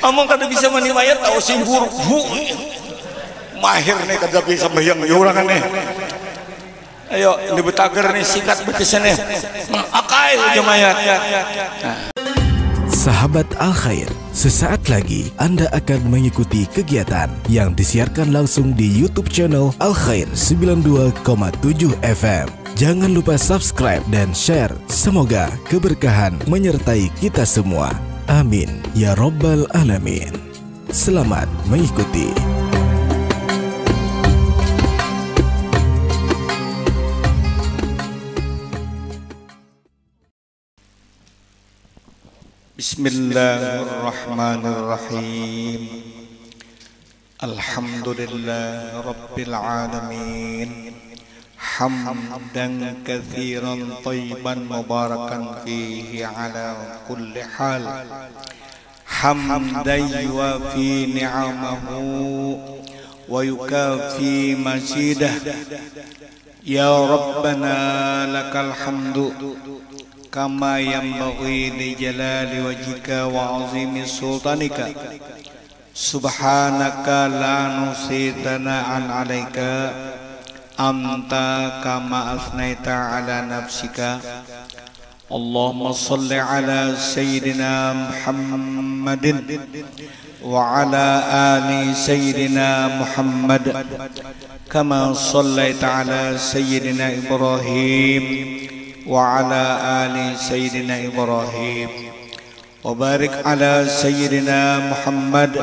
Amang kada bisa manimayat tahu sing buruk. Mahir nih kada bisa bayang orang nih. Ayo ini betager nih sikat betisnya nih. Akai aja mayat. Sahabat Al-Khair, sesaat lagi Anda akan mengikuti kegiatan yang disiarkan langsung di YouTube channel Al-Khair 92,7 FM. Jangan lupa subscribe dan share. Semoga keberkahan menyertai kita semua. Amin ya Rabbal Alamin. Selamat mengikuti. Bismillahirrahmanirrahim. Alhamdulillah Rabbil Alamin. Hamdan katsiran thayyiban mubarakan fihi ala kulli hal. Hamdan yuwafi ni'amahu wa yukafi mazidah. Ya Rabbana lakal hamdu kama yanbaghi li jalali wajhika wa azimi sultanika. Subhanaka la nusi thana'an 'alaika anta kama asnaita ala nafsika. Allahumma salli ala sayyidina Muhammadin wa ala ali sayyidina Muhammad kama sallaita ala sayyidina Ibrahim wa ala ali sayyidina Ibrahim wa barik ala sayyidina Muhammad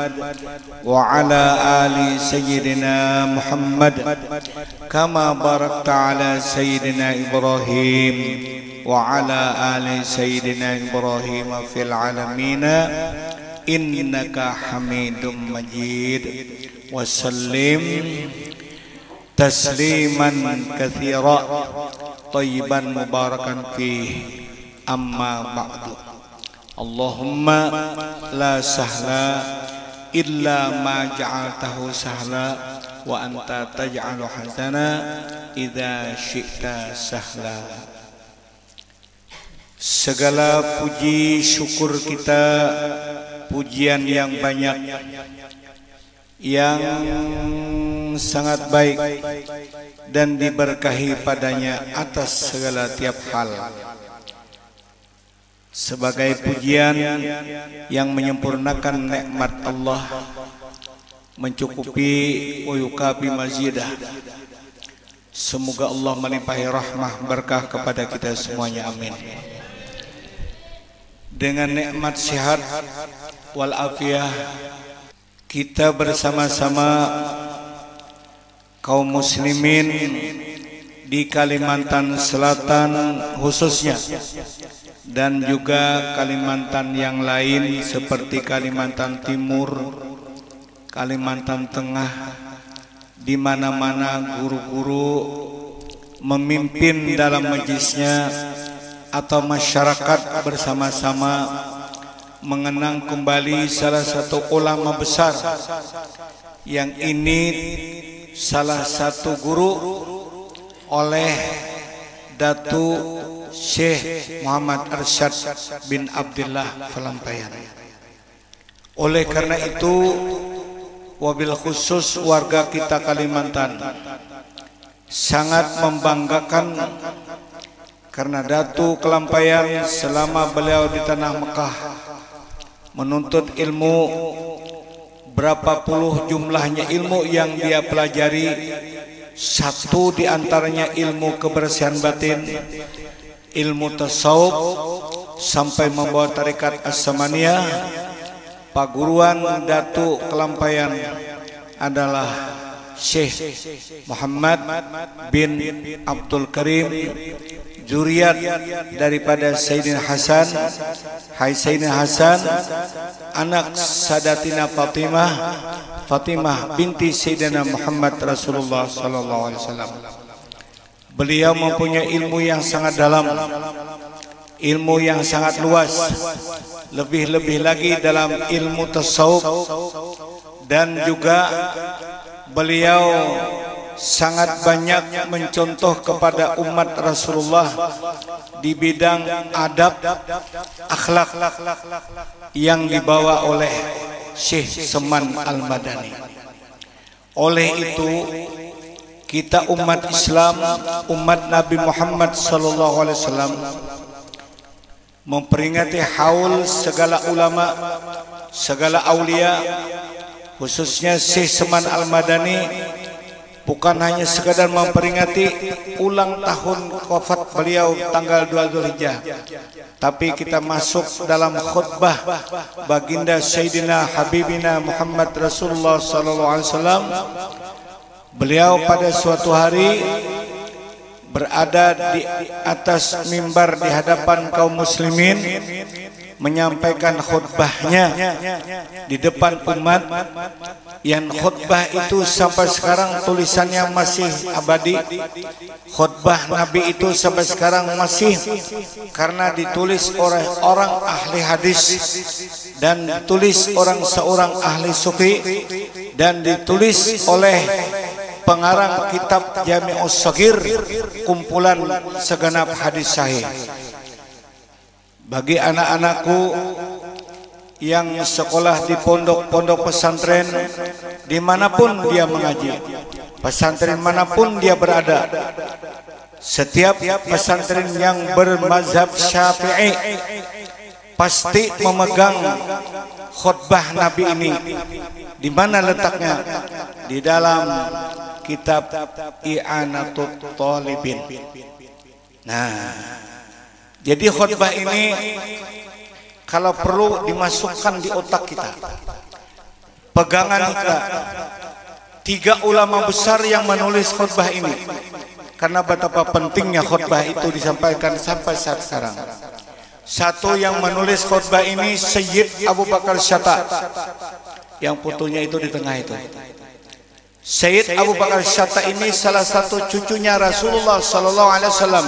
wa ala ali sayyidina Muhammad kama barakta ala sayyidina Ibrahim wa ala ali sayyidina Ibrahim fil alamin innaka Hamidum Majid. Wa sallim tasliman katsira thayyiban mubarakan fihi. Amma ba'du. Allahumma la sahla illa ma ja'altahu sahla wa anta taj'alu hazana idza syi'ta sahla. Segala puji syukur kita, pujian yang banyak, yang sangat baik dan diberkahi padanya atas segala tiap hal, sebagai pujian yang menyempurnakan nikmat Allah, mencukupi wa yukafi mazidah. Semoga Allah melimpahi rahmah berkah kepada kita semuanya, amin. Dengan nikmat sehat wal afiyah, kita bersama-sama kaum muslimin di Kalimantan Selatan khususnya, dan juga Kalimantan yang lain seperti Kalimantan Timur, Kalimantan Tengah, di mana-mana guru-guru memimpin dalam majlisnya atau masyarakat bersama-sama mengenang kembali salah satu ulama besar yang ini salah satu guru oleh Datu Syekh Muhammad Arsyad bin Abdullah Falampayan. Oleh karena itu, wabil khusus warga kita Kalimantan sangat membanggakan karena Datu Kelampayan selama beliau di tanah Mekah menuntut ilmu, berapa puluh jumlahnya ilmu yang dia pelajari. Satu di antaranya ilmu kebersihan batin, ilmu tasawuf, sampai membawa tarekat As-Samaniyah. Paguruan Datu Kelampayan adalah Syekh Muhammad bin Abdul Karim, zuriat daripada Sayyidina Hasan. Hai Sayyidina Hasan, anak Sadatina Fatimah binti Sayyidina Muhammad Rasulullah sallallahu alaihi wasallam. Beliau mempunyai ilmu yang sangat dalam, ilmu yang sangat luas, lebih-lebih lagi dalam ilmu tasawuf, dan juga beliau sangat banyak mencontoh kepada umat Rasulullah di bidang adab, akhlak yang dibawa oleh Syekh Seman Al-Madani. Oleh itu kita umat Islam, umat Nabi Muhammad sallallahu alaihi wasallam memperingati haul segala ulama, segala aulia, khususnya Syekh Seman Al-Madani, bukan hanya sekadar memperingati ulang tahun wafat beliau tanggal 2 Dzulhijjah, tapi kita masuk dalam khutbah baginda Sayyidina Habibina Muhammad Rasulullah sallallahu alaihi wasallam. Beliau pada suatu hari berada di atas mimbar di hadapan kaum muslimin, menyampaikan khutbahnya di depan umat, yang khutbah itu sampai sekarang tulisannya masih abadi. Khutbah Nabi itu sampai sekarang masih, karena ditulis oleh orang ahli hadis dan ditulis seorang ahli sufi dan ditulis oleh pengarang kitab Jami'us Shaghir, kumpulan segenap hadis sahih. Bagi anak-anakku yang sekolah di pondok-pondok pesantren, dimanapun dia mengaji, pesantren manapun dia berada, setiap pesantren yang bermazhab Syafi'i pasti memegang khutbah Nabi ini. Di mana letaknya? Di dalam kitab I'anatut Thalibin. Nah, jadi khutbah ini kalau perlu dimasukkan di otak kita, pegangan kita. 3 ulama besar yang menulis khutbah ini, karena betapa pentingnya khutbah itu disampaikan sampai saat sekarang. Satu yang menulis khutbah ini Sayyid Abu Bakar Syatta, yang fotonya itu di tengah itu. Sayyid Abu Bakar Syatta ini salah satu cucunya Rasulullah sallallahu alaihi wasallam,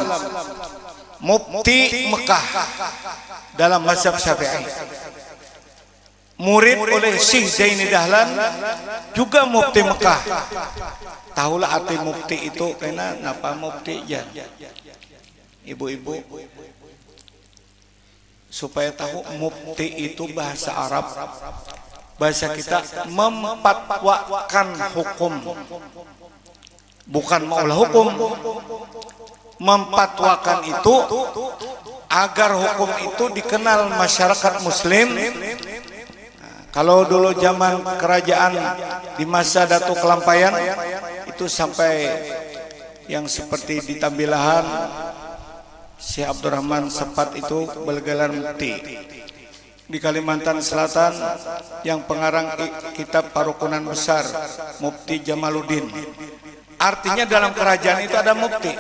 mufti Mekah dalam mazhab Syafi'i. Murid oleh Syekh Zaini Dahlan, juga mufti Mekah. Tahulah arti mufti itu, karena napa mufti ya. Ibu-ibu supaya tahu, mufti itu bahasa Arab, bahasa kita memfatwakan hukum, bukan maulah hukum. Memfatwakan itu agar hukum itu dikenal masyarakat muslim. Kalau dulu zaman kerajaan di masa Datuk Kelampayan itu sampai yang seperti di Tambilahan, Syekh Abdurrahman Sepat itu bergelar mufti. Di Kalimantan Selatan yang pengarang kitab Parukunan Besar, Mufti Jamaluddin. Artinya dalam kerajaan itu ada mufti.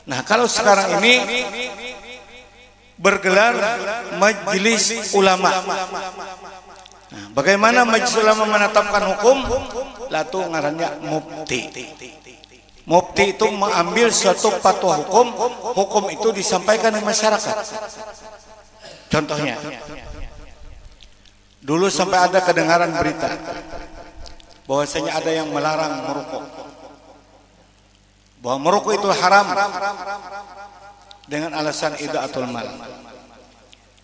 Nah, kalau sekarang ini bergelar Majelis Ulama. Nah, bagaimana Majelis Ulama menetapkan hukum? Latu ngarannya mufti. Mufti itu mengambil suatu fatwa hukum, hukum itu disampaikan ke masyarakat. Contohnya, dulu sampai ada kedengaran berita bahwasanya ada yang melarang merokok, bahwa merokok itu haram dengan alasan idaatul mal.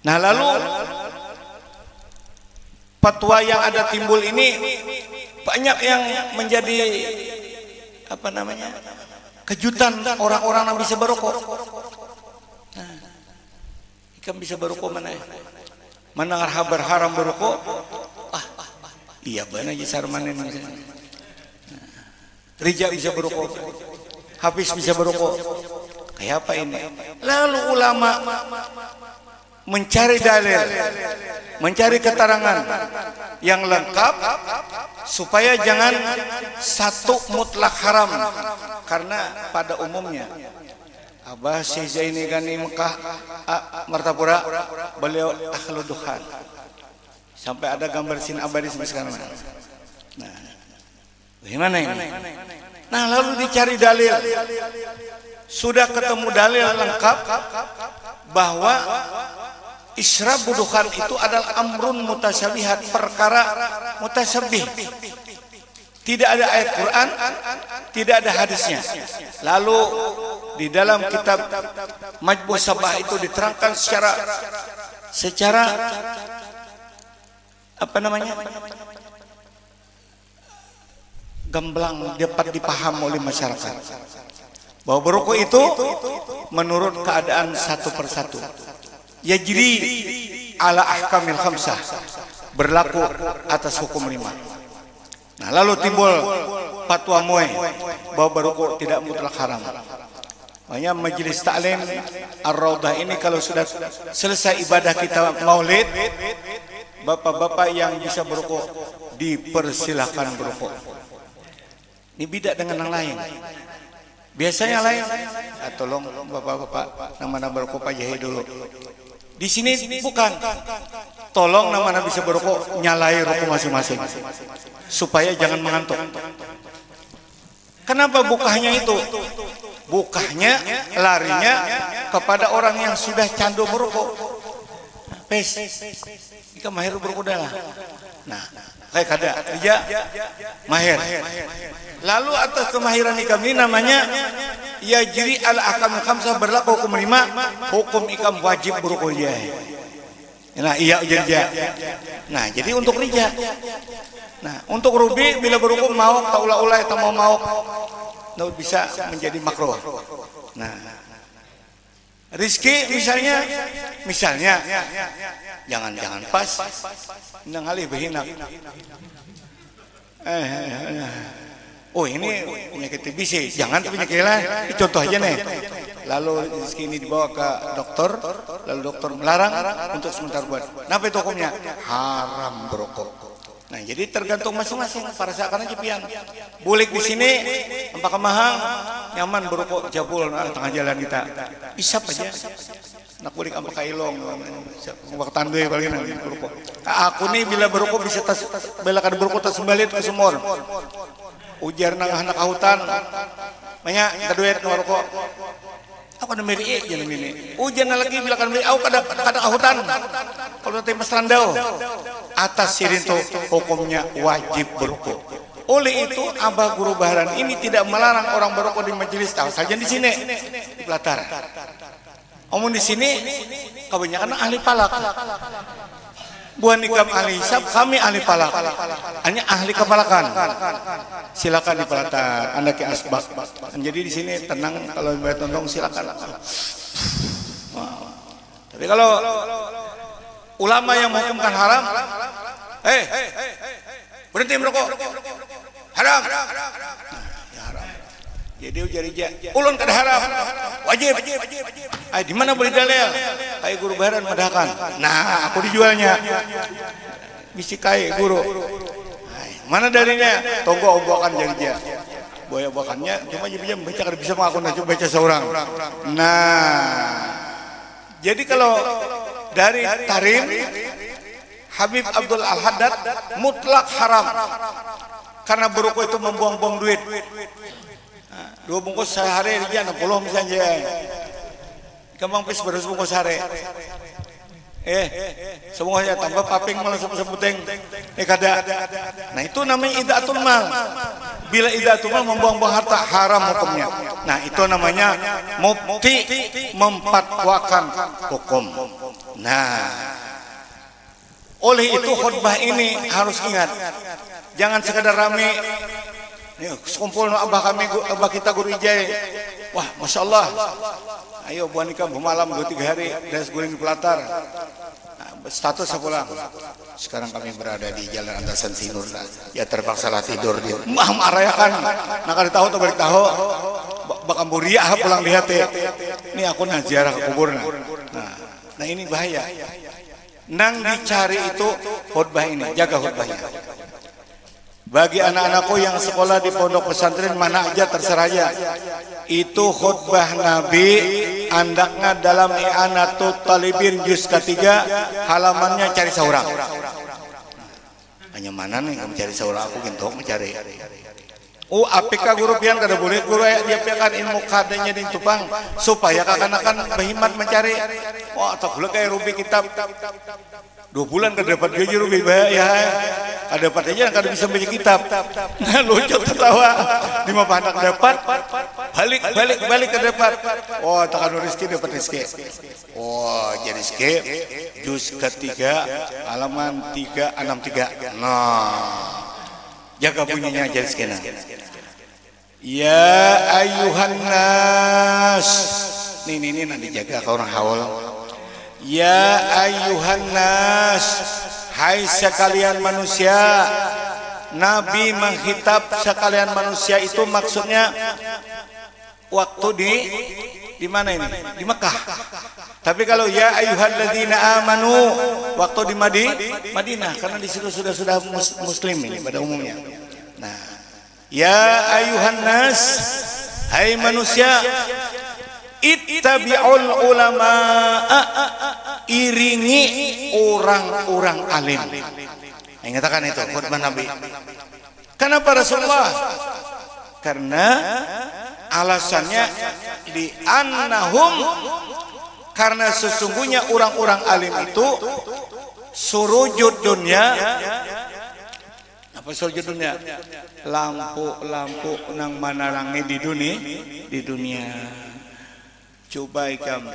Nah, lalu fatwa yang ada timbul ini banyak yang menjadi kejutan orang-orang yang bisa berokok. Nah, ikan bisa berokok mana ya? Mana berharam berokok? Iya benar jisar mana ini. Rija bisa berokok, Hafiz bisa berokok. Kayak apa ini? Lalu ulama mencari dalil, mencari keterangan yang lengkap supaya jangan satu mutlak haram. Karena pada umumnya Abah Syekh Zaini Gani Mekah Martapura, beliau ahlu dukhan. Sampai ada gambar sin abadi sampai sekarang. Nah, bagaimana ini? Nah, lalu dicari dalil. Sudah ketemu dalil lengkap bahwa Isyrab dukhan itu adalah amrun mutasyabihat, perkara mutasyabih. Tidak ada ayat Quran, tidak ada hadisnya. Lalu di dalam kitab Majmu' Sabah itu diterangkan secara apa namanya, gamblang dapat dipaham oleh masyarakat bahwa berukuk itu menurut keadaan satu persatu. Ya jadi ala ahkamil khamsah, berlaku atas hukum 5. Nah, lalu timbul fatwa MUI bahwa berukuk tidak mutlak haram. Makanya majelis taklim Ar-Raudhah ini kalau sudah selesai ibadah kita maulid, bapak-bapak yang bisa berukuk dipersilahkan berukuk. Ini beda dengan yang lain. Biasanya lain, tolong bapak-bapak nama-nama berukuk Pak Yahya dulu. Di sini bukan. Tolong nama-nama bisa berukuk nyalai rukuk masing-masing supaya jangan mengantuk. Kenapa bukahnya itu? Bukahnya larinya kepada orang yang sudah candu berukuk. Pes, jika mahir berukuk dah. Nah, kayak kada, dia mahir. Lalu atas kemahiran ikam ini namanya ya jiri al ahkam khamsah, berlaku hukum 5, hukum ikam wajib berukuk ya. Nah, iya jadi. Nah, jadi untuk rija. Nah, untuk rubi bila berukuk mau taula-ula atau mau bisa menjadi makruh. Nah, rizki misalnya jangan pas nang alih behinak. Oh ini penyakit TBC, jangan penyakit lain. Contoh aja nih. Lalu rezeki ini dibawa ke dokter, lalu dokter melarang untuk sementara buat. Kenapa itu hukumnya? Haram berukuk. Nah, jadi tergantung masing-masing. Para seakan aja pian. Bulik di sini, apakah mahal, nyaman berukuk jabul tengah jalan kita. Isap aja. Nak bulik apakah ilong, waktu tandui paling nanti berukuk. Aku nih bila berukuk bisa bila kada berukuk tas sembalit ke sumur. Ujar nang anak hutan, banyak keduet ngerokok. Aku ada meri jangan ini. Ujar lagi bila kan meri, aku kada hutan. Kalau nanti mas randau, atas sirin itu hukumnya wajib berukuk. Oleh itu Abah Guru Baharan ini tidak melarang orang berukuk di majelis, tahu saja di sini di Pelataran. Omong di sini kebanyakan ahli palak. Buan ikam ahli hisab, kami ahli palak. Hanya ahli kepalakan. Silakan di Pelataran, Anda ke asbak. Jadi di sini tenang, kalau bayar tondong silakan. Tapi kalau ulama yang menghukumkan haram, berhenti merokok, haram. Jadi ujar ulun kada haram, wajib. Di mana boleh dalil? Kayak Guru Baharan madahkan. Nah, aku dijualnya. Bisi kayak guru. Mana dalilnya? Tonggo obokan jadi. Boya obokannya cuma jam baca kada bisa aku nak baca seorang. Nah, jadi kalau dari Tarim Habib Abdul Al-Haddad mutlak haram. Karena berukuk itu membuang-buang duit. 2 bungkus sehari dia 60 misalnya. Kembang pis baru sebungkus sehari. Semua saya tambah paping malah sebuteng. Kada. Nah, itu namanya idaatul mal. Bila idaatul mal membuang-buang harta, haram hukumnya. Nah, itu namanya mufti memfatwakan hukum. Nah, oleh itu khutbah ini harus ingat. Jangan sekadar rame. Sekumpul abah kami, abah kita Guru Ijai. Wah, masya Allah. Ayo buan ikam malam 2-3 hari das guling di Pelatar. Nah, status pulang. Sekarang kami berada di Jalan Antasan Sinur. Ya terpaksa lah tidur dia. Marayakan. Nak ada tahu atau balik tahu. Bakamburia pulang di hati. Ini aku nak ziarah ke kubur. Nah ini bahaya. Nang dicari itu khutbah ini, jaga khutbahnya. Bagi anak-anakku yang sekolah di pondok pesantren mana aja terserah aja. Itu khutbah Nabi andaknya dalam I'anatul Talibin juz ketiga, halamannya cari seorang. Hanya mana nih kamu cari seorang, aku gentok mencari. APK guru pian kada boleh guru dia piakan ilmu kadanya di tupang supaya kakak-kakak berhimmat mencari. Wah, tak boleh kayak rubi kitab 2 bulan kada dapat gaji rubi ya. Kada dapat aja kada bisa baca kitab. Nah, lucu tertawa. 5 anak dapat balik ke depan. Oh, tekan rezeki dapat rezeki. Oh, jadi rezeki. Juz ketiga, halaman 363. Nah, jaga bunyinya aja rezeki. Ya ayuhan nas. Ini nanti jaga ke orang haul. Ya ayuhan nas, hai sekalian manusia. Nabi menghitab sekalian manusia itu maksudnya waktu di mana ini? Di Mekah. Tapi kalau ya ayyuhalladzina amanu waktu di Madinah, karena di situ sudah muslim ini pada umumnya. Nah, ya ayyuhan nas, hai manusia, ittabi'ul ulama, iringi orang-orang alim. Ingatakan itu khutbah Nabi. Kenapa Rasulullah? Karena alasannya di annahum, karena sesungguhnya orang-orang alim itu surujud dunia. Apa surujud dunia? Lampu nang manarangi di dunia. Coba ikam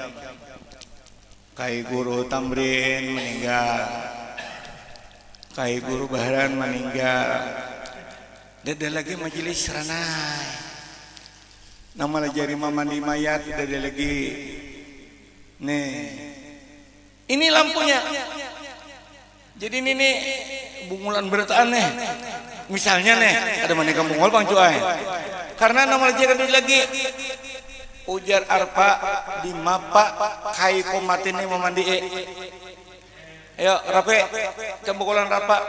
kai guru Tamrin meninggal, kai guru Bahran meninggal, dada lagi majelis ranai, nama lajari mandi mayat, dada lagi nih, ini lampunya. Jadi ini bungulan berataan nih, misalnya nih ada manikah bungul bang cuai, karena nama lajari lagi ujar arpa di mapa kai komatine memandi. Ayo rape, cambukulan rapa.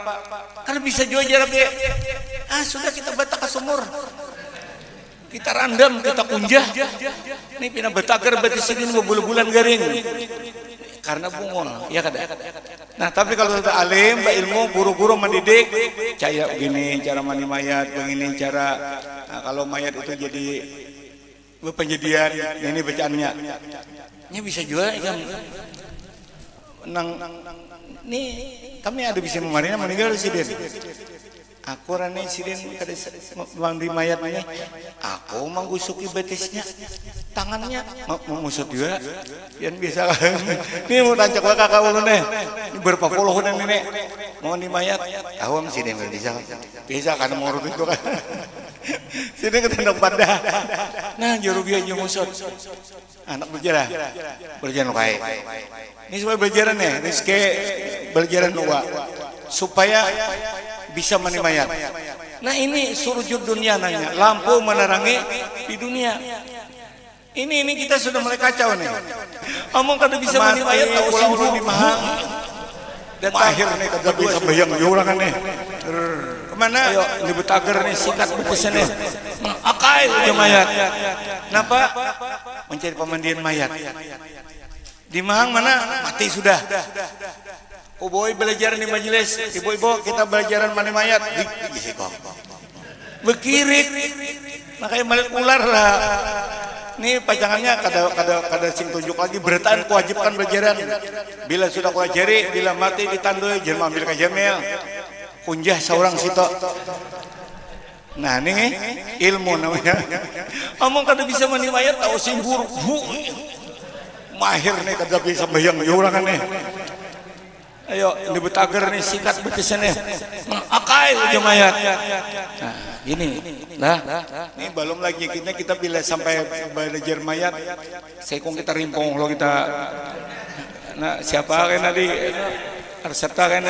Kan bisa juga aja rape. Sudah kita batak ke sumur. Kita randam, kita kunjah. Ini pina bataker batis ini bulan garing. Karena bungul, ya kada. Nah, tapi kalau kita alim, ilmu, guru-guru mendidik, cara begini cara mandi mayat, begini cara. Nah, kalau mayat itu jadi penjadian, ini bacaannya. Ini bisa juga kan. Nih kami ada bisa memarina meninggal residen. Aku rane siden kada mandi mayatnya. Aku menggusuki betisnya, tangannya memusut juga. Yang biasa kan. Ini mau tancak kakak ulun nih. Ini berapa puluh nenek mau mandi mayat. Awam siden bisa kan mengurut itu kan. Sini ketendang pada. Nah juru biar musut. Anak berjalan baik. Ini supaya belajaran nih, Rizky belajaran dua supaya bisa mandi mayat. Nah ini surujud dunia nanya, lampu menerangi di dunia. Ini kita sudah mulai kacau nih. Omong kada bisa mandi mayat, tahu ulang di mahal. Dan akhir nih kada bisa bayang orang kan nih. Kemana? Ayo ini betager nih, sikat betisnya nih. Akai aja mayat. Kenapa? Mencari pemandian mayat. Di Mahang mana? Mati sudah. Boy belajar di majelis. Ibu-ibu kita belajaran mandi mayat. Bekirik. Makanya balik ular lah. Ini pajangannya kada sing tunjuk lagi berataan kewajibkan belajaran. Bila sudah kuajari, bila mati ditandui jangan ambil ke jamil. Kunjah seorang situ. Nah nih ilmu namanya. Omong kada bisa mandi mayat tahu sing buruk. Mahir nih kada bisa bayang orang kan nih. Ayo ini betager nih sikat betisnya nih. Akai aja mayat. Nah gini lah. Ini belum lagi kita bila sampai belajar mayat. Sekong kita rimpong lo kita. Nah siapa kan tadi serta kan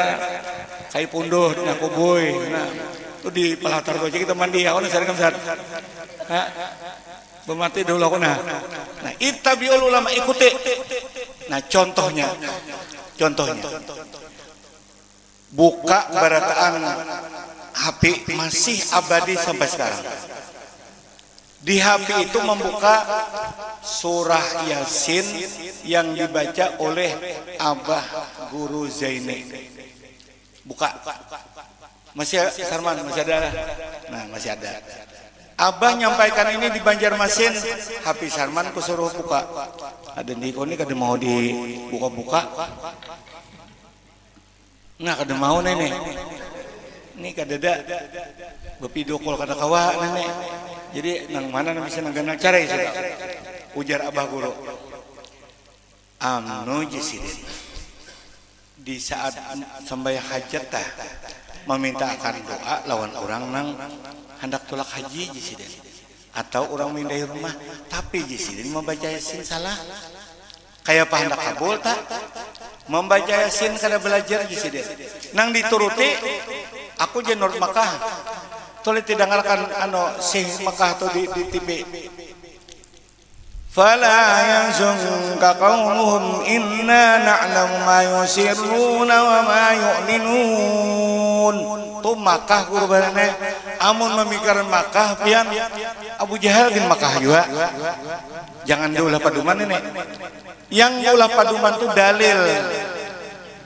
kai punduh na kuboy. Nah itu di pelatar aja kita mandi ya. Ono sare kamsat. Nah bermati dahulu aku nah ittabi'ul ulama ikuti. Nah contohnya buka barataan HP masih abadi sampai sekarang. Di HP itu membuka surah Yasin yang dibaca oleh Abah Guru Zaini. Buka masih Sarman masih ada. Nah masih ada. Abah nyampaikan ini di Banjarmasin, Hafiz Sarman kusuruh buka. Ada di koni kada mau dibuka-buka. Nah kada mau nih. Ini kadada bepido kol kada kawa nenek. Jadi nang mana bisa nangganang cara itu. Ujar abah guru. Amno jisidin. Di saat sembahyang hajat tah meminta akan doa lawan orang nang hendak tulak haji jisidin. Atau orang mindai rumah tapi jisidin membaca yasin salah. Kayak apa hendak kabul tak? Membaca yasin kada belajar jisidin. Nang dituruti aku jenur Makkah. Tuli tidak ngarkan sih Makkah tuh di TV. Fala yanzunka qaumuhum inna na'lamu ma yusirruna wa ma yu'linun. Tuh Makkah kurbannya amun memikirkan Makkah pian Abu Jahal bin Makkah juga. Jangan diulah paduman ini. Yang ulah paduman tuh dalil.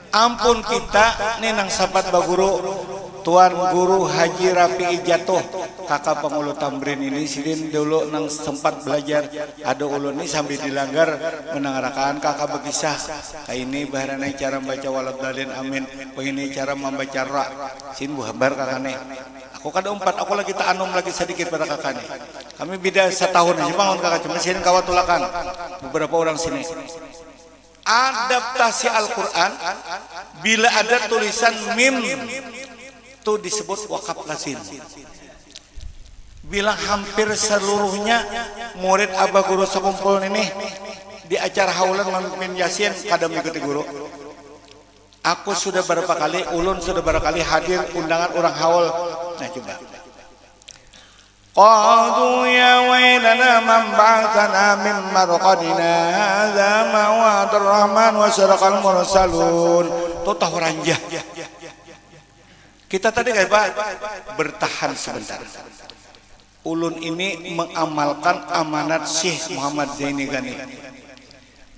Ampun kita nih nang sahabat baguru Tuan Guru Haji Rafi jatuh kakak pengulu Tamrin ini sidin dulu nang sempat belajar ada ulun ini sambil dilanggar menangarakan kakak berkisah kayak ini baharana cara membaca waladhalin amin begini cara membaca ra sin buhabar kakaknya aku kada umpat aku lagi tak anum lagi sedikit pada kakaknya kami beda setahun aja bangun kakak cuma sini kawat tulakan beberapa orang sini adaptasi Al-Quran bila ada tulisan mim itu disebut wakaf lazim. Bila hampir seluruhnya murid Abah Guru sekumpul ini di acara haulan memimpin yasin kada mengikuti guru. Aku sudah berapa kali, ulun sudah berapa kali hadir undangan orang haul. Nah coba. Qadu ya wailana man ba'athana min marqadina hadza ma wa'adur rahman wa sadaqal mursalun. Tuh tahu ranjah. Kita tadi kayak Pak bertahan sebentar. Ulun ini mengamalkan amanat Syekh Muhammad Zaini Gani.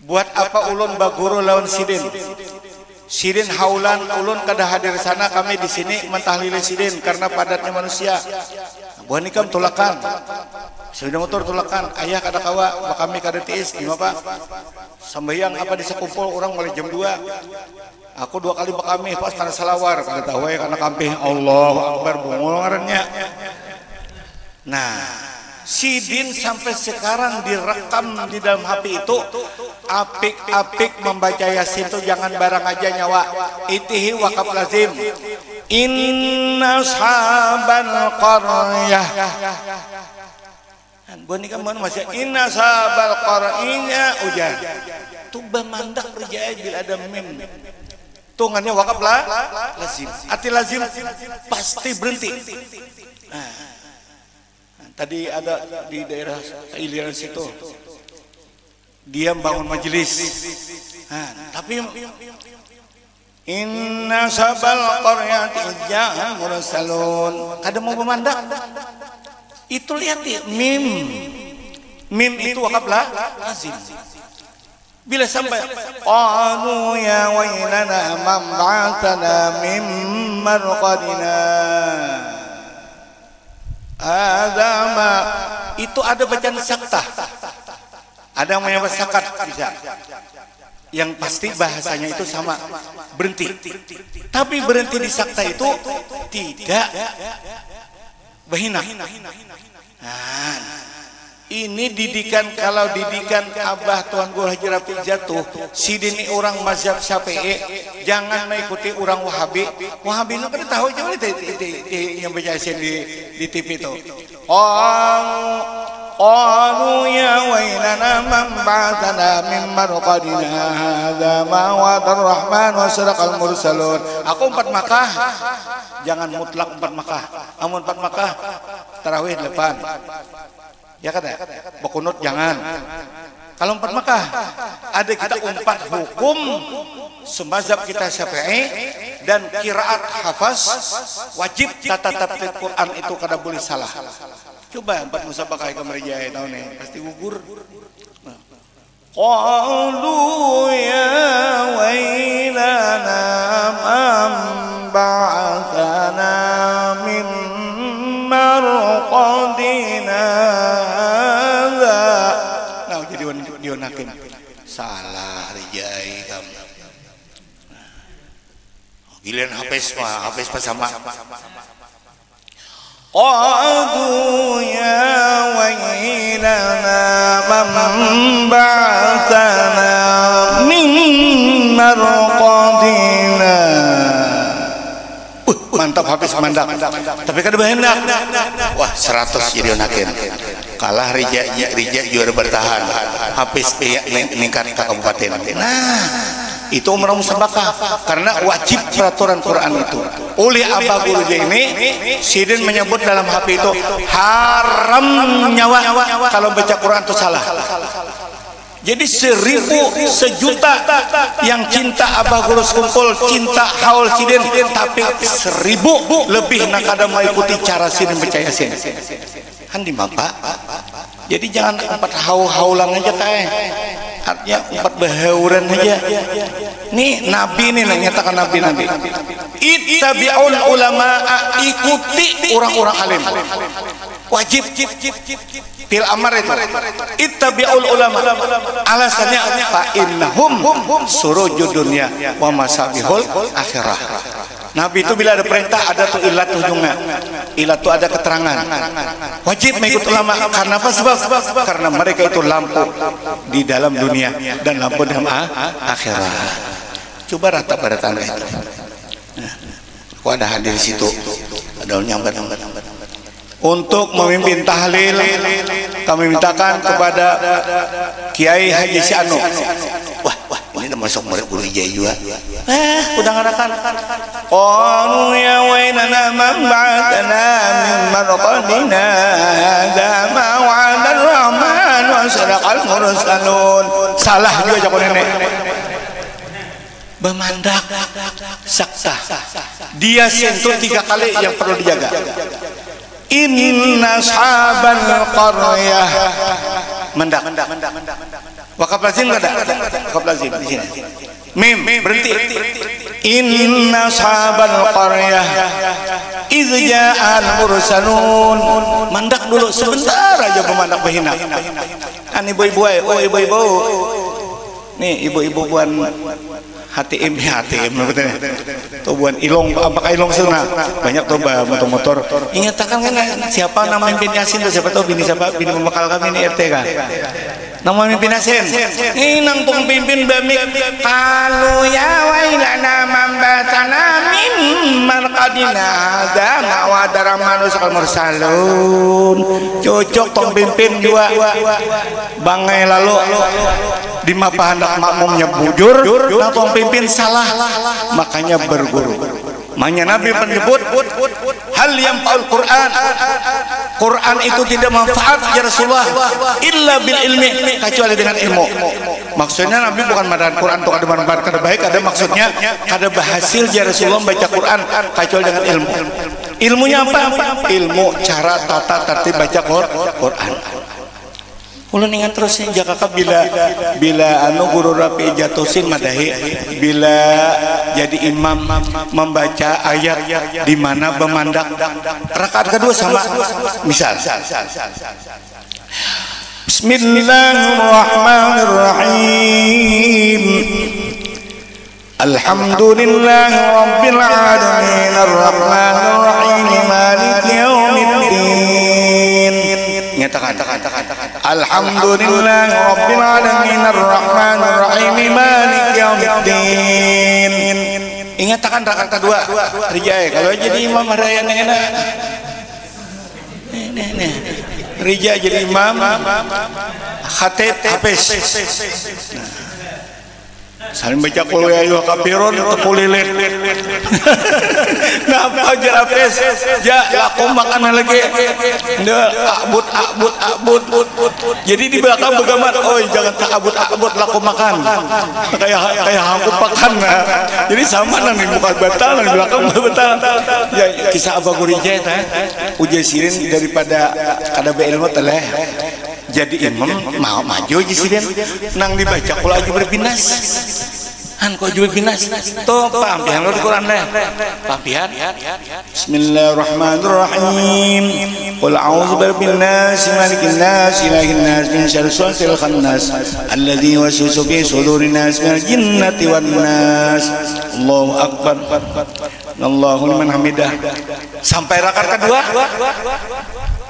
Buat apa ulun baguru lawan sidin? Sidin haulan ulun kada hadir sana kami di sini mentahlili sidin karena padatnya manusia. Buah nikam tulakan. Sudah motor tulakan. Ayah kada kawa, kami kada tiis. Gimana Pak? Sambayang apa di sekumpul orang mulai jam 2. Aku 2 kali bakami pas tanah salawar kada tahu ya karena kamping Allahu Akbar bungul ngarannya. Nah, sidin sampai sekarang direkam di dalam HP itu apik-apik membaca yasin itu jangan barang aja nyawa. Itihi wakaf lazim. Inna ashabal qaryah. Buat nikah mana masih inna ashabal qaryah ujar. Tuba mandak berjaya bila ada mim. Tungannya wakaf lazim. Arti lazim pasti berhenti. Nah, tadi ada di daerah Iliran situ. Dia bangun majelis. Nah, tapi inna sabal qaryati ja'al mursalun. Kada mau memandang. Itu lihat ya, mim. Mim itu wakaf lazim. Bila sampai qalu ya wailana man ba'athana min marqadina adama itu ada bacaan sakta ada yang menyebut sakat bisa yang pasti bahasanya itu sama berhenti tapi berhenti di sakta itu tidak bahina. Nah, ini didikan kalau didikan Abah Tuan Guru Haji Rafi jatuh sidin ini orang mazhab Syafi'i jangan mengikuti orang Wahabi. Wahabi itu kan tahu cuma yang baca di TV itu. Qalu ya wailana man ba'athana min marqadina hadza ma wa'adur rahman wa sadaqal mursalun. Aku 4 Makkah. Jangan mutlak 4 Makkah. Amun 4 Makkah tarawih 8. Ya kata, bakunut jangan. Kalau 4 Makkah ada kita 4 hukum semazhab kita Syafi'i dan qiraat hafaz wajib tata tertib Quran itu kada boleh salah. Coba 4 musabaqah ke merjaya tahun ini pasti gugur. Qalu ya wailana man ba'athana min marqadina. Nah jadi dionakin salah rijai kamu. Giliran Hafiz sama. Qadu ya wailana man ba'athana min marqadina. Mantap Hafiz mandak. Tapi kada bahendak. Wah 100 jadi onakeun. Kalah Rija juara bertahan. Hafiz ningkat ke kabupaten. Nah, itu umrah musabaqah karena wajib peraturan Quran itu. Oleh Abah Guru ini, Sidin menyebut dalam HP itu haram nyawa kalau baca Quran itu salah. Jadi 1000, sejuta yang cinta Abah Guru kumpul, cinta haul Sidin, tapi 1000 lebih nak ada mengikuti cara Sidin baca Yasin. Kan di Bapak. Jadi jangan 4 haulan aja teh. Artinya 4 bahauran aja. Nih Nabi nih nyatakan Nabi. Ittabi'ul ulama, ikuti orang-orang alim. Wajib fil amar itu. Ittabi'ul ulama. Alasannya fa innahum surujud dunya wa masabihul akhirah. Nabi itu bila ada perintah ada tuh ilat ujungnya. Ilat itu ada keterangan. Wajib mengikut ulama karena apa? Sebab karena mereka itu lampu di dalam dunia dan lampu dalam akhirat. Coba rata pada tangga itu. Aku ada hadir di situ. Ada nyambat. Untuk memimpin tahlil kami mintakan kepada Kiai Haji Syanu. Wah, ini udah masuk murid guru Ijai juga. Udah ngadakan. Qalu ya wailana man ba'athana min marqadina hadza ma wa'ada ar-rahman wa sadaqal mursalun. Salah juga jago nenek. Bemandak sakta. Dia sentuh 3 kali yang perlu dijaga. Inna ashabal qaryah. Mendak. Wakaf lazim enggak ada? Wakaf lazim di sini. Mim berhenti. Inna ashabal qaryah idz ja'al mursalun. Mandak dulu sebentar aja pemandak bahina. Kan ibu-ibu ibu-ibu. Nih ibu-ibu buan HTM betulnya. Tuh buan ilong apakah ilong sana banyak tuh motor-motor. Ingatkan kan siapa nama mimpin Yasin tuh, siapa tahu bini pembekal kami ini RT kan. Nama mimpin Yasin. Ini nang pimpin bami qalu ya wailana man batana min marqadina hadza ma wa'ada rahmanu sakal mursalun. Cocok tong pimpin juga. Bangai lalu di mapa hendak makmumnya bujur, nah tong pimpin salah, makanya berguru. Makanya Nabi menyebut hal yang paul Quran itu tidak manfaat ya Rasulullah illa bil ilmi, kecuali dengan ilmu. Maksudnya Nabi bukan madahan Quran untuk ada manfaat kada baik, ada maksudnya kada berhasil ya Rasulullah membaca Quran kecuali dengan ilmu. Ilmunya apa? Ilmu cara tata tertib baca Quran. Ulun ingat terus Jakaka bila anu guru rapi jatusin madahi bila jadi imam membaca ayat di mana bemandak rakaat kedua sama misal Bismillahirrahmanirrahim Alhamdulillahi rabbil alamin arrahmanir rahim maliki yaumiddin. Nyatakan Alhamdulillahi rabbil alamin arrahmanir rahim maliki yaumiddin. Ingatkan rakaat kedua Rijai kalau jadi imam harayan enak. Nih. Rijai jadi imam khatib Hafiz. Saling baca qul ya ayyuhal kafirun tepulilit. Napa aja Hafiz? Ja lakum makan lagi. Nda abut. Jadi di belakang begamat, "Oi, jangan tak abut lakum makan." Kayak hangkut makan. Jadi sama nang di muka batal, nang di belakang batal. Ya kisah Abah Guru Ijai teh. Ujai sirin daripada kada beilmu teh. Jadi imam mau maju aja sih nang dibaca kalau aja berbinas kok aja berbinas tuh pampihan lo di Quran deh pampihan Bismillahirrahmanirrahim qul a'udzu birabbin nas malikin nas ilahin nas min syarri khannas alladzi yuwaswisu fi sudurin nas minal jinnati wan nas Allahu akbar, Allahu liman hamidah. Sampai rakaat kedua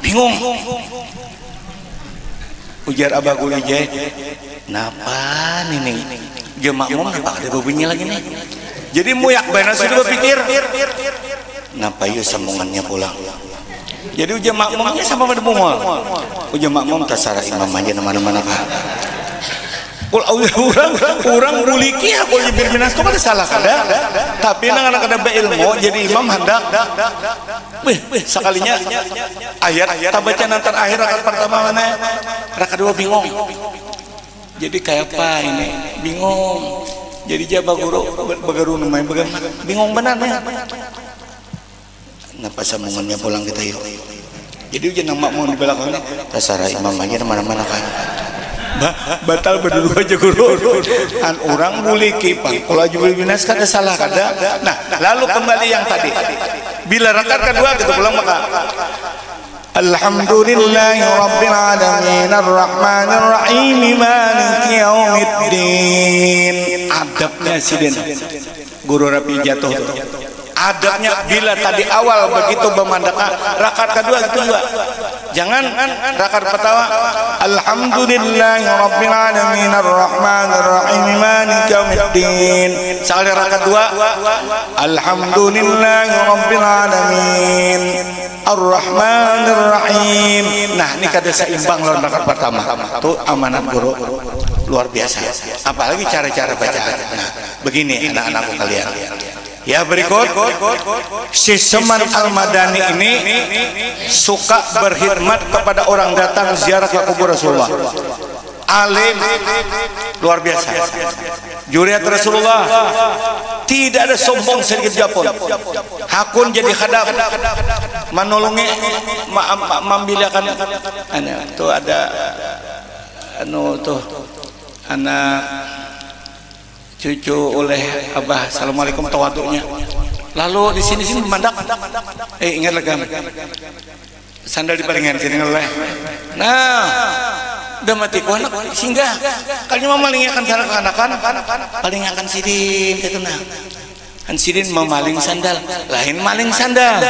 bingung. Ujar Abah Kulijai, napa nih makmum napa ada bebunya lagi nih. Jadi muyak benar sudah berpikir, napa yuk sambungannya pulang. Jadi ujar makmumnya sama pada bungol. Ujar makmum terserah imam aja mana-mana kah. Orang buliki aku jibir minas itu kan salah kada. Tapi anak-anak ada berilmu jadi imam hendak. Sekalinya ayat tabaca nanti akhir rakaat pertama mana, rakaat kedua bingung. Jadi kayak apa ini? Bingung. Jadi jabah guru bagaru namanya bagaimana? Bingung benar nih. Napa sambungannya pulang kita yuk. Jadi ujian nama mau di belakangnya terserah imam aja mana-mana kan. Batal berdua aja guru. Kan orang buliki kalau jubul binas kada salah kada. Nah lalu kembali yang tadi. Bila rakaat kedua kita pulang maka Alhamdulillahi Rabbil Alamin Ar-Rahmanir Rahim Maliki Yaumiddin. Adabnya sidin guru rapi jatuh. Adabnya bila tadi awal begitu memandangkan rakaat kedua itu juga jangan rakaat pertama Alhamdulillahi Rabbil Alamin Ar-Rahmanir Rahim Maliki Yaumiddin. Sekali rakaat dua Alhamdulillahi Rabbil Alamin Ar-Rahmanir Rahim. Nah ini kada seimbang lawan rakaat pertama. Itu amanat guru luar biasa. Apalagi cara-cara bacaan. Nah begini anak-anakku kalian. Ya berikut si Seman Al-Madani ini suka berkhidmat kepada orang datang ziarah ke kubur Rasulullah. Alim luar biasa. Juriat Rasulullah tidak ada sombong sedikit japon. Hakun jadi khadam menolongi membilakan itu ada tuh anak cucu oleh Abah Assalamualaikum tawaduknya. Lalu di sini mandak ingat lagi sandal di palingan sini oleh. Nah udah mati ku anak singgah kalinya memalingkan sandal ke anakan palingkan sidin gitu nah kan sidin memaling sandal lain maling sandal.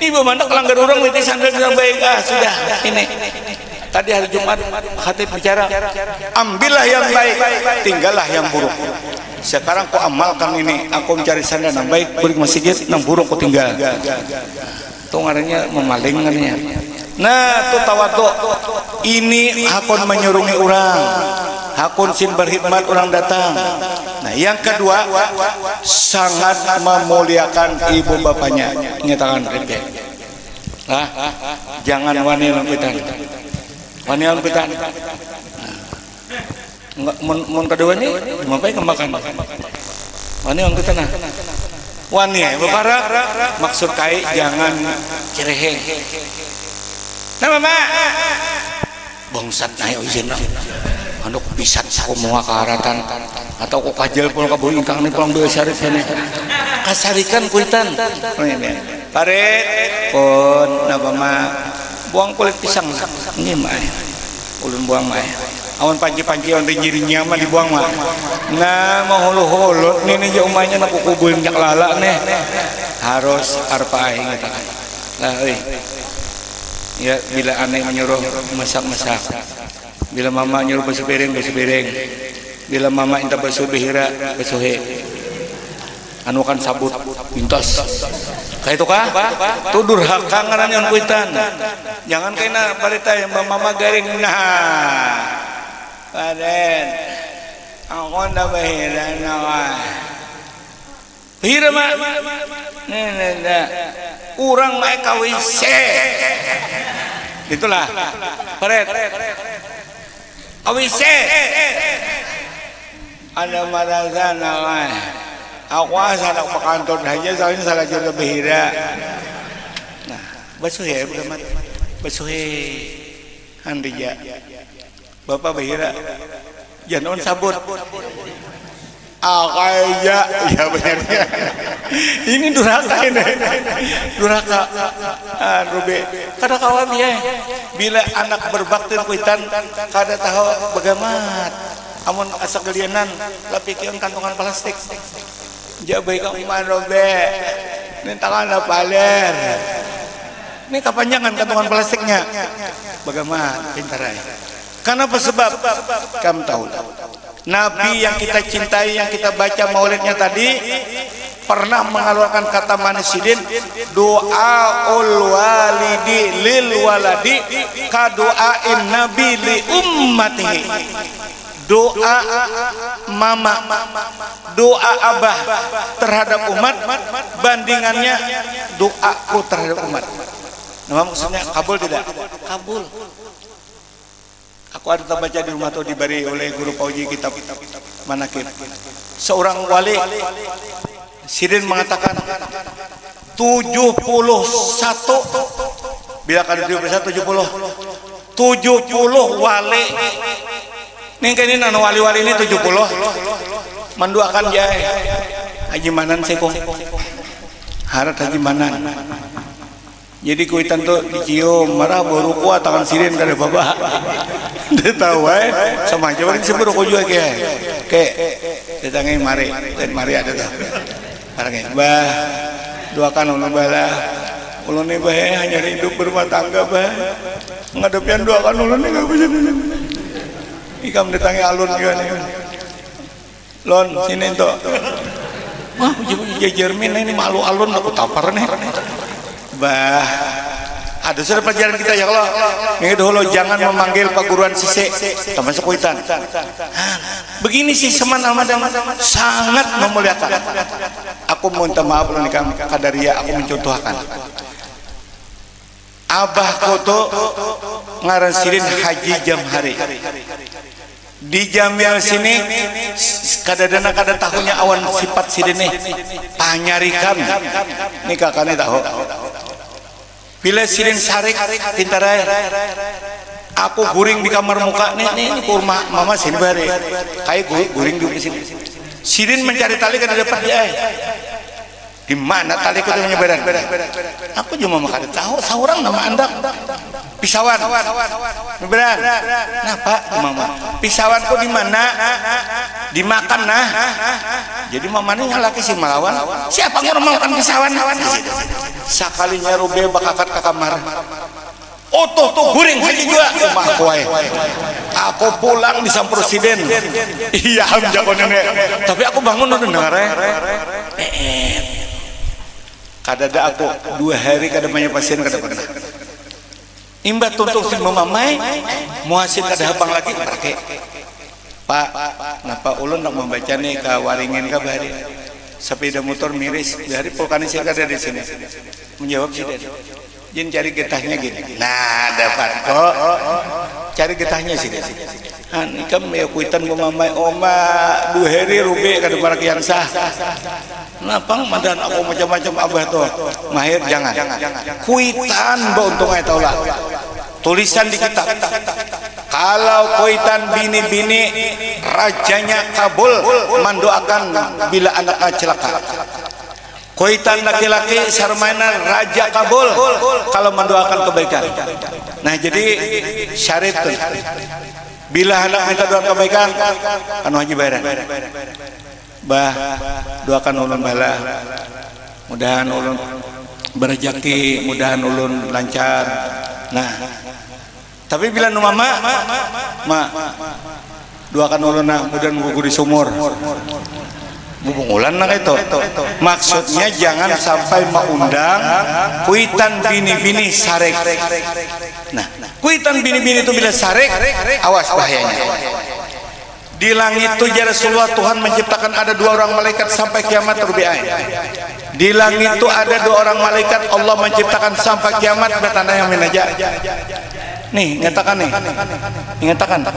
Ibu mandak langgar orang mati sandal sudah baik sudah ini. Tadi hari Jumat khatib bicara, ambillah yang baik, tinggallah yang buruk. Sekarang ku amalkan ini, aku mencari sandal yang baik, beri masjid, yang buruk ku tinggal. Itu ngarannya memalingkannya. Nah, itu tawadhu. Ini hakun menyurungi orang, hakun sin berkhidmat orang datang. Nah, yang kedua sangat memuliakan ibu bapaknya. Nyatakan rebe. Jangan wani lampitan. Wanian pitan. Mun kedua ini mapai kemakan. Wanian pitan nah. Wani bapara maksud kai jangan cereheng. Nah mama. Bangsat naik izin lah. Anu bisat saku moal kaharatan atau ku kajel pun ka beuing kang pulang beuh syarif cenah. Kasarikan kuitan. Paret pun napa mah buang kulit pisang ini mah ulun buang mah awan panci-panci on nyirinya mah dibuang mah nah mau hulu-hulu ini je umahnya nak kukubuin jak lala nih harus arpa aing eta lah euy ya bila aneh menyuruh masak-masak bila mama nyuruh basuh piring bila mama inta basuh bihira basuhe anu kan sabut pintos kayak itu kah? Itu durhaka ngarannya kuitan. Jangan kena parita yang mama garing nah. Paden. Aku ndak bahira nawa. Bahira mah. Nah. Urang mah KWC. Itulah. Paret. KWC. Ada marasa nawa. Aku asal ke kantor aja soalnya salah jual behira. Nah, basuh ya bermat, basuh handija. Bapak behira, jangan sabut. Kaya ya benernya. Ini durhaka ini, durhaka. Rubi, kada kawan ya. Bila anak berbakti kuitan, kada tahu bagaimana. amun asa gelienan lapikeun kantongan plastik jabai ka marobe nintakan na paler ini kapanjangan kantongan plastiknya bagaimana pintarai karena apa sebab kamu tahu Nabi yang kita cintai yang kita baca maulidnya tadi pernah mengeluarkan kata manisidin doaul walidi lil waladi ka doain nabi li ummatihi doa mama doa abah terhadap umat bandingannya doaku terhadap umat. Nah, maksudnya kabul tidak? Kabul. Aku ada baca di rumah tuh diberi oleh guru pauji kitab manakib. Seorang wali Sirin mengatakan 71 bila kali 70 wali ini nano wali-wali ini 70 menduakan jaya Haji Manan seko harat Haji Manan jadi kuitan tuh dicium marah baru kuat tangan Sirin kada bapak dia tahu sama aja orang sebut rokok juga kayak datangin mari dan mari ada tuh barangnya bah doakan ulun bala ulun ini bah hanya hidup berumah tangga bah ngadepian doakan ulun ini gak bisa ikam datangi alun juga nih lon sini tuh wah uji Jermin ini malu alun aku tapar nih bah ada sudah pelajaran kita ya Allah minggu dahulu jangan memanggil perguruan sisik termasuk kuitan begini sih seman Ramadan sangat memuliakan aku minta maaf loh nih kadaria aku mencontohkan abahku tuh ngaran Sirin Haji Jamhari di Jamil sini kadadana kada tahunya awan sifat Sirin nih panyarikan nih kakaknya tahu bila Sirin sarik pintarai aku guring di kamar muka nih kurma mama sini bare kayak guring di sini Sirin mencari tali kan ada dapat dia di mana tali itu menyebaran aku cuma makan tahu saurang nama anda pisawan beran nah pak mama pisawanku di mana dimakan nah jadi mamanya ngalaki si malawan siapa yang makan pisawan sakalinya rube bakakat ke kamar tuh guring haji juga rumah kowe aku pulang di sampur Presiden iya jago nenek tapi aku bangun udah dengar kadada aku 2 hari kada banyak pasien kada pernah imbah tuntut si mamai muasin kada hapang lagi pakai pak napa ulun nak membaca nih ke waringin ke bahari sepeda motor miris dari vulkanisir kada di sini menjawab sih jin cari getahnya gini nah dapat kok cari getahnya sih ikam ya kuitan mamai oma 2 hari rube kada barak yang sah napang madan aku macam-macam abah tuh mahir jangan kuitan ba untung ay taulah tulisan di kitab kalau kuitan bini-bini rajanya kabul mendoakan bila anaknya celaka kuitan laki-laki sarmainan raja kabul kalau mendoakan kebaikan nah jadi syarif tuh bila anak minta doa kebaikan anu haji bayaran bah doakan ulun bala mudahan ulun berrejeki mudahan ulun lancar nah tapi bila nu mama doakan ulun nah mudahan gugur di sumur bubungulan nah itu maksudnya jangan sampai mengundang kuitan bini-bini sarek nah kuitan bini-bini itu bila sarek awas bahayanya di langit itu ya Rasulullah Tuhan menciptakan ada 2 orang malaikat sampai kiamat terbiai di langit itu ada 2 orang malaikat Allah menciptakan sampai kiamat bertanda yang menaja nih nyatakan nih nyatakan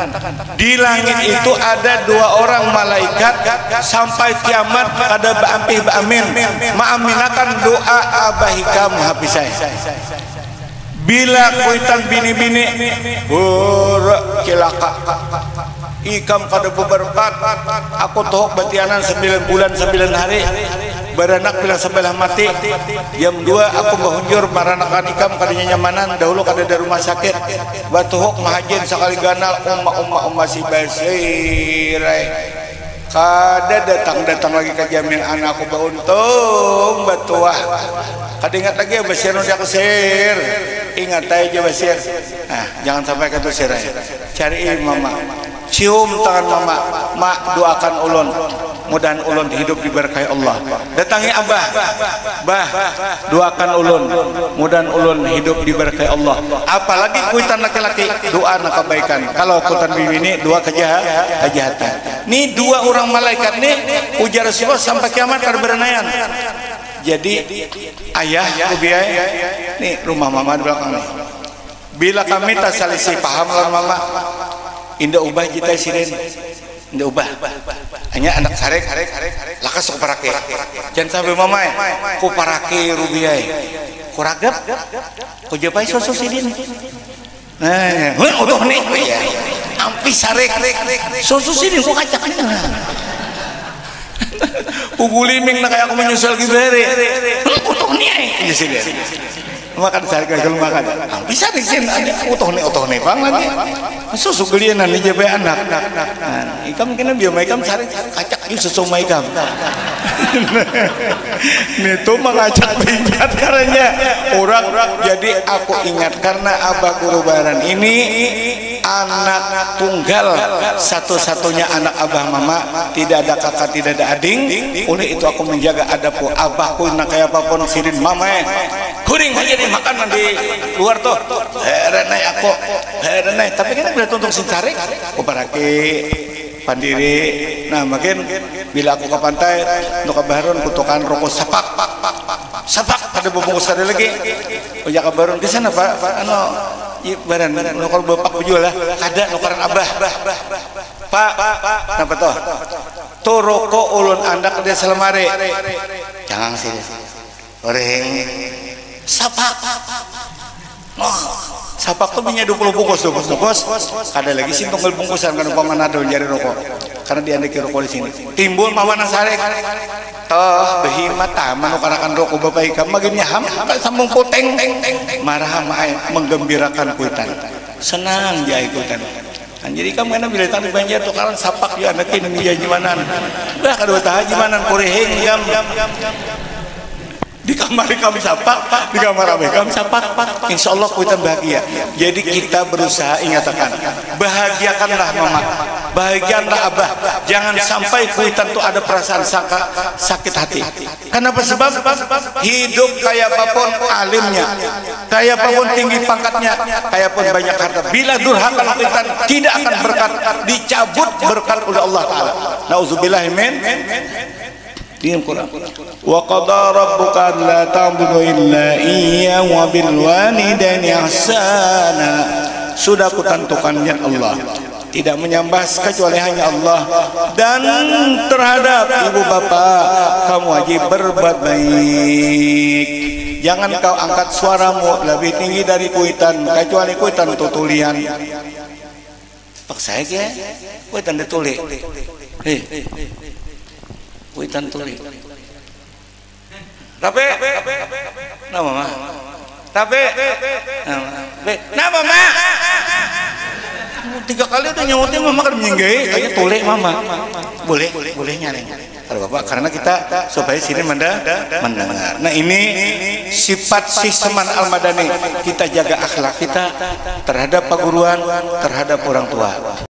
di langit itu ada 2 orang malaikat sampai kiamat ada ba'ampih ba'amin ma'aminakan doa abahikam habisai bila kuitan bini-bini cilaka ikam kada beberpat aku tohok batianan 9 bulan 9 hari beranak bila sebelah mati jam 2 aku bahunjur maranakan ikam kadanya nyamanan dahulu kada ada rumah sakit batuhok mahajin sekali ganal umma si basirai kada datang lagi ke jam yang anakku bauntung batuah kada ingat lagi ya basir udah kesir ingat aja basir nah jangan sampai kata sirai cariin mama cium tangan mama mak doakan ulun mudahan ulun hidup diberkahi Allah datangi abah bah doakan ulun mudahan ulun hidup diberkahi Allah apalagi kuitan laki-laki doa na kebaikan kalau kuitan bini doa kejahatan nih dua orang malaikat nih ujar Rasulullah sampai kiamat kada berenayan jadi ayah kubiay nih rumah mama di belakang nih bila kami tak salisi paham lah mama indah ubah jita siren indah ubah hanya anak sarek lakas ku parake jangan sampai mama ku parake rubiay ku ragap ku japai soso sidin nah udah nih ampi sarek soso sidin ku kacak ku guliming na kaya aku menyusul gibere udah nih sidin makan sarek kalau makan bisa di sini utuh nih bang lagi susu gelian nih jabe anak ikam kena biar ikam sarek kacak yuk susu ikam nih tuh mengajak pinjat karena orang jadi aku ingat karena abah guru baran ini anak tunggal satu-satunya anak abah mama tidak ada kakak tidak ada ading oleh itu aku menjaga adabku abahku nak kayak apapun sirin mama kuring aja nih makanan di luar tuh herenai aku herenai tapi kan udah tuntung sincarik aku paraki pandiri nah makin bila aku ke pantai untuk ke Baron kutukan rokok sapak ada bungkus ada lagi ojak ke Baron ke sana pak ano baran nukar bapak jual lah ada nukaran abah pak kenapa tuh rokok ulun anda ke desa lemari jangan sih orang sapak sapak tuh punya 20 bungkus ada lagi sih tunggal bungkusan kan paman ada jari rokok karena diandeki rokok di sini timbul mama nasarek toh behimat taman ukarakan rokok bapak ikam maginnya ham sambung poteng marah menggembirakan kuitan senang ya ikutan jadi kamu enak bila tadi banjir tuh karena sapak ya anak ini ya jimanan udah kedua tahun jimanan kureheng jam di kamar kami sapak di kamar kami sapak insya Allah kuitan bahagia jadi kita berusaha ingatakan bahagiakanlah mama bahagiakanlah abah jangan sampai kuitan tuh ada perasaan sakit hati kenapa sebab hidup kayak apapun alimnya kayak apapun tinggi pangkatnya kayak apapun banyak harta bila durhaka kuitan tidak akan berkat dicabut berkat oleh Allah Ta'ala na'udzubillahi min Diam Quran. Wa qada rabbuka la ta'budu illa iyyahu wa bil walidaini ihsana. Sudah kutentukannya Allah tidak menyembah kecuali hanya Allah dan terhadap ibu bapak kamu wajib berbuat baik. Jangan kau angkat suaramu lebih tinggi dari kuitan kecuali kuitan tutulian. Paksa ya, kuitan dituli. Kuitan tuli. Tapi, nama mah. Tapi, nama mah. 3 kali udah nyawatin mama kan menyinggai, kayak tuli mama. Boleh nyari. Kalau bapak, karena kita supaya sini mendengar. Nah ini sifat Syekh Al-Madani kita jaga akhlak kita terhadap perguruan, terhadap orang tua.